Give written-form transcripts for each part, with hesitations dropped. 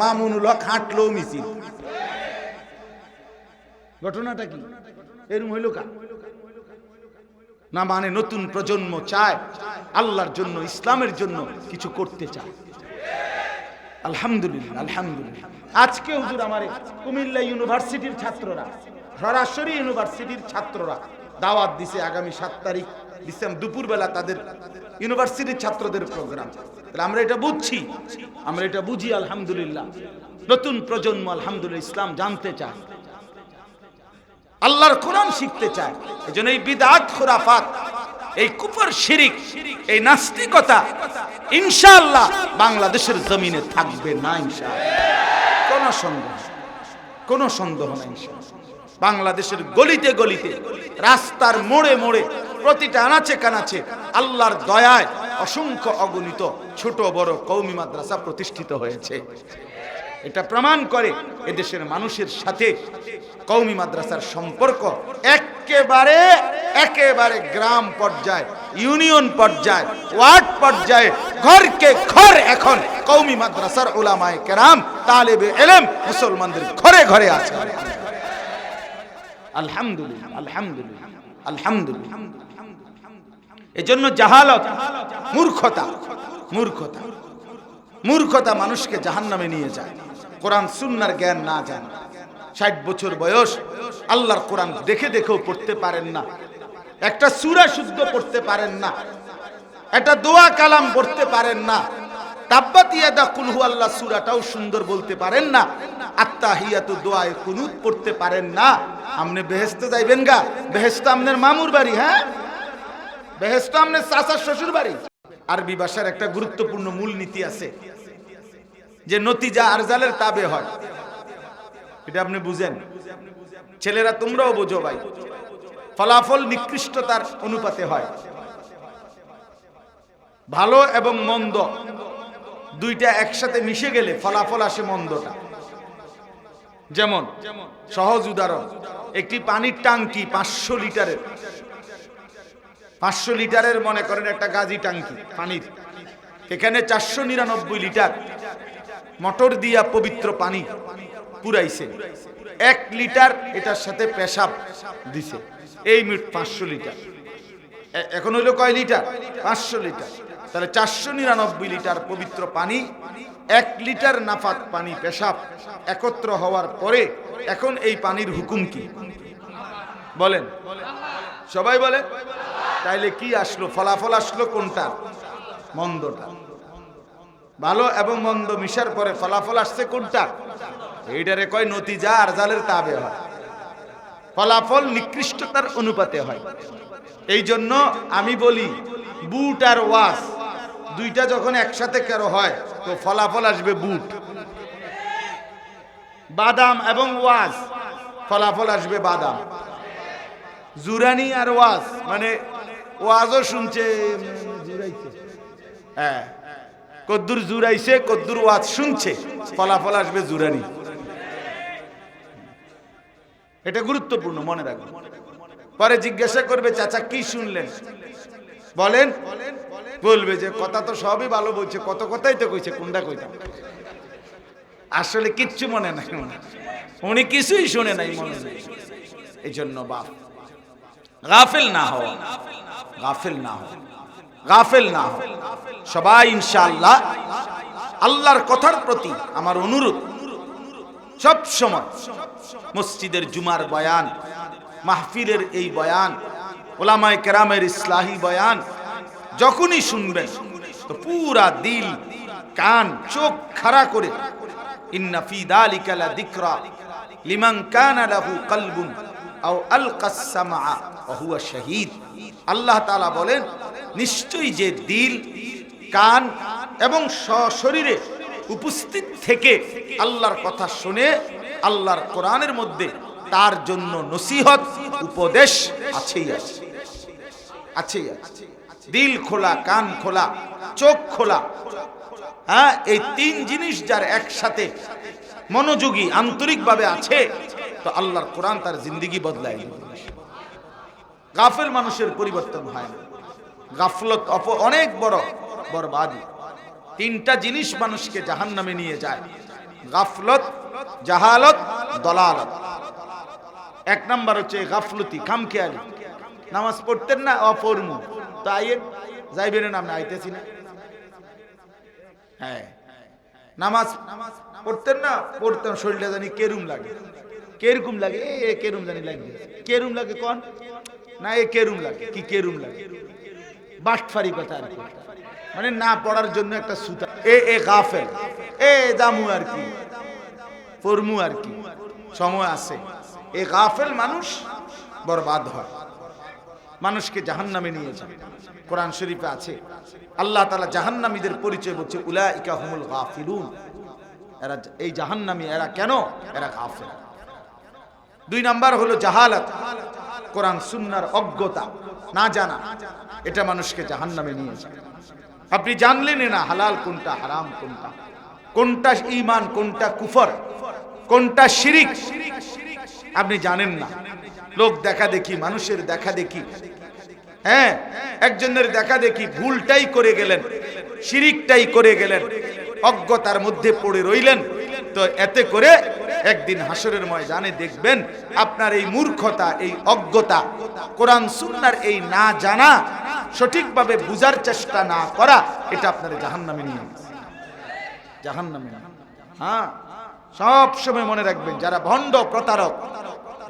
মামুনুল হক হাঁটলো মিছিল। ঘটনাটা কি এরকম হইল কা না? মানে নতুন প্রজন্ম চায় আল্লাহর জন্য, ইসলামের জন্য কিছু করতে চায়। আলহামদুলিল্লাহ, আলহামদুলিল্লাহ। আজকে হুজুর আমার কুমিল্লা ইউনিভার্সিটির ছাত্ররা, সরাসরি ইউনিভার্সিটির ছাত্ররা দাওয়াত দিছে আগামী 7 তারিখ ডিসেম্বর দুপুরবেলা তাদের ইউনিভার্সিটির ছাত্রদের প্রোগ্রাম। আমরা এটা বুঝছি, আমরা এটা বুঝি। আলহামদুলিল্লাহ, নতুন প্রজন্ম আলহামদুলিল্লাহ ইসলাম জানতে চায়, আল্লাহর কোরআন শিখতে চায়। এজন্য এই বিদআত, খুরাফাত, এই কুফর, শিরিক, এই নাস্তিকতা ইনশাআল্লাহ বাংলাদেশের জমিনে থাকবে না ইনশাআল্লাহ। কোনো সন্দেহ নাই ইনশাআল্লাহ। বাংলাদেশের গলিতে গলিতে, রাস্তার মোড়ে মোড়ে, প্রতিটা আনাচে কানাচে আল্লাহর দয়ায় অসংখ্য অগণিত ছোট বড় কওমি মাদ্রাসা প্রতিষ্ঠিত হয়েছে। এটা প্রমাণ করে এদেশের মানুষের সাথে কওমি মাদ্রাসার সম্পর্ক একেবারে গ্রাম পর্যায়ে, ইউনিয়ন পর্যায়ে, ওয়ার্ড পর্যায়ে, ঘরকে ঘর এখন কওমি মাদ্রাসার উলামায়ে কেরাম, তালেবে ইলম মুসলমানদের ঘরে ঘরে আছে। আলহামদুলিল্লাহ, আলহামদুলিল্লাহ, আলহামদুলিল্লাহ। এজন্য জাহালত, মূর্খতা মানুষকে জাহান্নামে নিয়ে যায়। কোরআন সুন্নাহর জ্ঞান না জানে, 60 বছর বয়স, আল্লাহর কোরআন দেখে দেখেও পড়তে পারেন না, একটা সূরা শুদ্ধ পড়তে পারেন না, একটা দোয়া কালাম পড়তে পারেন না, তাব্বাত ইয়াদা কুল হুয়াল্লাহ সূরাটাও সুন্দর বলতে পারেন না, আত্তাহিয়াতু দোয়ায়ে কুনুত পড়তে পারেন না। আপনি বেহেশতে যাইবেন গা? বেহেশত আপনার মামুর বাড়ি? হ্যাঁ, বেহেশত আপনার চাচার শ্বশুর বাড়ি। আরবি ভাষার একটা গুরুত্বপূর্ণ মূলনীতি আছে যে নতিজা আরজালের তাবে হয়। এটা আপনি বুঝেন, ছেলেরা তোমরাও বোঝো ভাই। ফলাফল নিকৃষ্টতার অনুপাতে হয়। ভালো এবং মন্দ দুইটা একসাথে মিশে গেলে ফলাফল আসে মন্দটা। যেমন সহজ উদাহরণ, একটি পানির ট্যাঙ্কি 500 লিটারের, 500 লিটারের মনে করেন একটা গাজি ট্যাঙ্কি পানির, এখানে 499 লিটার মোটর দিয়া পবিত্র পানি পুরাইছে। 1 লিটার এটার সাথে পেশাব দিছে, এই মিট 500 লিটার। এখন হইলো কয় লিটার? 500 লিটার। তাহলে 499 লিটার পবিত্র পানি, 1 লিটার নাফাক পানি, পেশাব একত্র হওয়ার পরে এখন এই পানির হুকুম কি বলেন? সবাই বলে। তাইলে কি আসলো? ফলাফল আসলো কোনটা? মন্দটা। ভালো এবং মন্দ মিশার পরে ফলাফল আসছে কোনটা? এইটারে কয় নতিজা আরজালের তাবে হয়। ফলাফল নিকৃষ্টতার অনুপাতে হয়। এই জন্য আমি বলি, বুট আর ওয়াজ দুইটা যখন একসাথে কারো হয় তো ফলাফল আসবে বুট। বাদাম এবং ওয়াজ, ফলাফল আসবে বাদাম। জুরানি আর ওয়াজ, মানে ওয়াজও শুনছে, হ্যাঁ, কদ্দুর জুরাইছে, কদ্দুর ওয়াজ শুনছে, ফলাফল আসবে জুরানি। এটা গুরুত্বপূর্ণ, মনে রাখবেন। পরে জিজ্ঞাসা করবে, চাচা কি শুনলেন? বলেন, বলবে যে কথা তো সবই ভালো বলছে, কত কথাই তো কইছে, কোনটা কইতাম। আসলে কিচ্ছু মনে নাই, উনি কিছুই শুনে নাই, মনে নাই। এই জন্য বাপ গাফেল না হও, গাফেল না হও, গাফেল না হও। সবাই ইনশাআল্লাহ আল্লাহর কথার প্রতি আমার অনুরোধ, সব সময় মসজিদের জুমার বয়ান, মাহফিলের এই বয়ান, ওলামায়ে কেরামের ইসলাহি বয়ান যখনই শুনবেন তো পুরা দিল, কান, চোখ খাড়া করে ইন্না ফি যালিকা লাযিকরা লিমান কানা লাহু কলবুন আও আলকাস সামআ ওয়া হুয়া শাহীদ। আল্লাহ তাআলা বলেন, নিশ্চয়ই যে দিল, কান এবং শরীরে উপস্থিত থেকে আল্লাহর কথা শুনে আল্লাহর কোরআনের মধ্যে তার জন্য নসিহত, উপদেশ আছেই আছে, আছেই আছে। দিল খোলা, কান খোলা, চোখ খোলা, হ্যাঁ, এই 3 জিনিস যার একসাথে মনোযোগী আন্তরিকভাবে আছে তো আল্লাহর কোরআন তার জিন্দেগি বদলায়। গাফেল মানুষের পরিবর্তন হয় না। গাফলত অনেক বড় বরবাদি। তিনটা জিনিস মানুষকে জাহান্নামে নিয়ে যায়, গাফলত, জাহালত, দলালত। এক নাম্বার হচ্ছে গাফলতি, খামখেয়ালি। নামাজ পড়তেন না, অপরমু তো আইয়েন, যাইবেন না, আমি আইতেছি না। হ্যাঁ, নামাজ পড়তেন না, পড়তেন, শরীরটা জানি কেরুম লাগে, কেরকম লাগে, এ কেরুম জানি লাগবে, কেরুম লাগে কোন না, এ কেরুম লাগে, কি কেরুম লাগে, বাটফারি কথা আর কি, মানে না পড়ার জন্য একটা সুতা। এ গাফেল, এ জামু আর কি, পরমু আর কি, সময় আছে। এই গাফেল মানুষ বরবাদ হয়, মানুষকে জাহান্নামে নিয়ে যায়। কোরআন শরীফে আছে আল্লাহ তাআলা জাহান্নামীদের পরিচয় বলছে, উলাইকা হুমুল গাফিলুন, এরা এই জাহান্নামী, এরা কেন? এরা গাফেল। দুই নাম্বার হলো জাহালাত, কোরআন সুন্নাহর অজ্ঞতা, না জানা, এটা মানুষকে জাহান্নামে নিয়ে যায়। আপনি জানলেন না হালাল কোনটা, হারাম কোনটা, কোনটা ঈমান, কোনটা কুফর, কোনটা শিরিক, আপনি জানেন না। লোক দেখা দেখি, মানুষের দেখা দেখি, হ্যাঁ, একজনের দেখা দেখি ভুলটাই করে গেলেন, শিরিকটাই করে গেলেন, অজ্ঞতার মধ্যে পড়ে রইলেন। তো এতে করে একদিন হাসরের ময়দানে দেখবেন আপনার এই মূর্খতা, এই অজ্ঞতা, কোরআন সুন্নাহর এই না জানা, সঠিকভাবে বুঝার চেষ্টা না করা, এটা আপনার জাহান্নামে নিয়ে গেছে, জাহান্নামে। হ্যাঁ, সব সময় মনে রাখবেন, যারা ভণ্ড প্রতারক,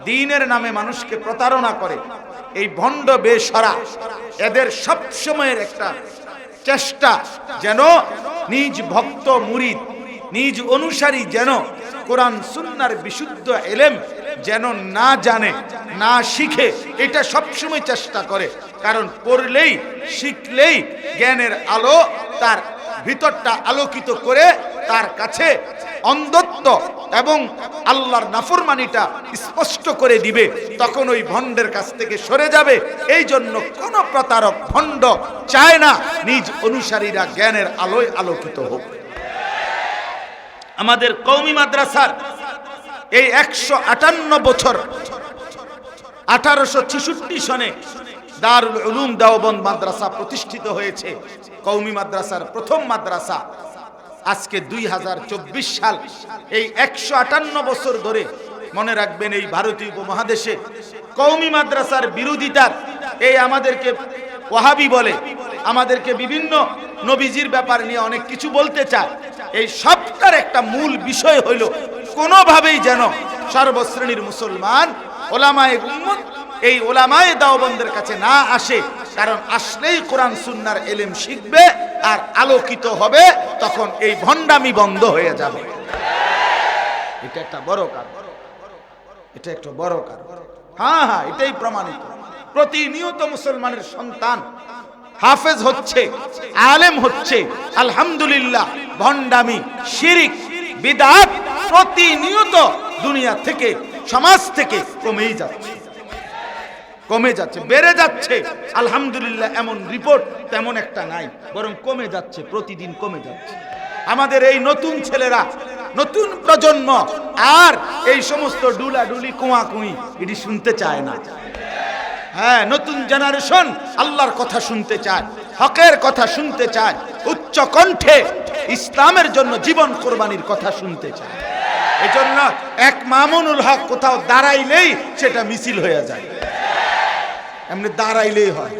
দ্বীনের নামে মানুষকে প্রতারণা করে, এই ভণ্ড বেশরা, এদের সব সময়ের একটা চেষ্টা যেন নিজ ভক্ত মুরিদ, নিজ অনুসারী যেন কোরআন সুন্নাহর বিশুদ্ধ ইলম যেন না জানে, না শিখে, এটা সবসময় চেষ্টা করে। কারণ পড়লেই, শিখলেই জ্ঞানের আলো তার ভিতরটা আলোকিত করে তার কাছে অন্ধত্ব এবং আল্লাহর নাফরমানিটা স্পষ্ট করে দিবে, তখন ওই ভণ্ডের কাছ থেকে সরে যাবে। এই জন্য কোন প্রতারক, ভণ্ড চায় না নিজ অনুসারীরা জ্ঞানের আলোয় আলোকিত হোক। আমাদের কওমি মাদ্রাসার এই 158 বছর, 1866 সনে দারুল উলুম দেওবন্দ মাদ্রাসা প্রতিষ্ঠিত হয়েছে, কওমি মাদ্রাসার প্রথম মাদ্রাসা। আজকে 2024 সাল, এই 158 বছর ধরে মনে রাখবেন, এই ভারতীয় উপমহাদেশে কওমি মাদ্রাসার বিরোধিতার, এই আমাদেরকে ওয়াহাবি বলে, আমাদেরকে বিভিন্ন নবীজির ব্যাপার নিয়ে অনেক কিছু বলতে চায়। এই সবটার একটা মূল বিষয় হইল, কোনোভাবেই যেন সর্বশ্রেণীর মুসলমান ওলামায়ে উম্মত এই ওলামায়ে দেওবন্দের কাছে না আসে। কারণ আসলেই কোরআন সুন্নাহর ইলম শিখবে আর আলোকিত হবে, তখন এই ভণ্ডামি বন্ধ হয়ে যাবে। এটা একটা বড় কারণ, এটা একটা বড় কারণ। হ্যাঁ হ্যাঁ, এটাই প্রমাণিত। প্রতিনিয়ত মুসলমানের সন্তান হাফেজ হচ্ছে, আলেম হচ্ছে, আলহামদুলিল্লাহ। ভণ্ডামি, শিরিক, বিদআত প্রতিনিয়ত দুনিয়া থেকে, সমাজ থেকে কমেই যাচ্ছে, কমে যাচ্ছে, বেড়ে যাচ্ছে। আলহামদুলিল্লাহ, এমন রিপোর্ট তেমন একটা নাই, বরং কমে যাচ্ছে, প্রতিদিন কমে যাচ্ছে। আমাদের এই নতুন ছেলেরা, নতুন প্রজন্ম আর এই সমস্ত ডুলাডুলি, কুয়াকুই এটি শুনতে চায় না। হ্যাঁ, নতুন জেনারেশন আল্লাহর কথা শুনতে চায়, হকের কথা শুনতে চায়, উচ্চ কণ্ঠে ইসলামের জন্য জীবন কোরবানির কথা শুনতে চায়। এজন্য এক মামুনুল হক কোথাও দাঁড়াইলেই সেটা মিছিল হয়ে যায়, এমনি দাঁড়াইলেই হয়।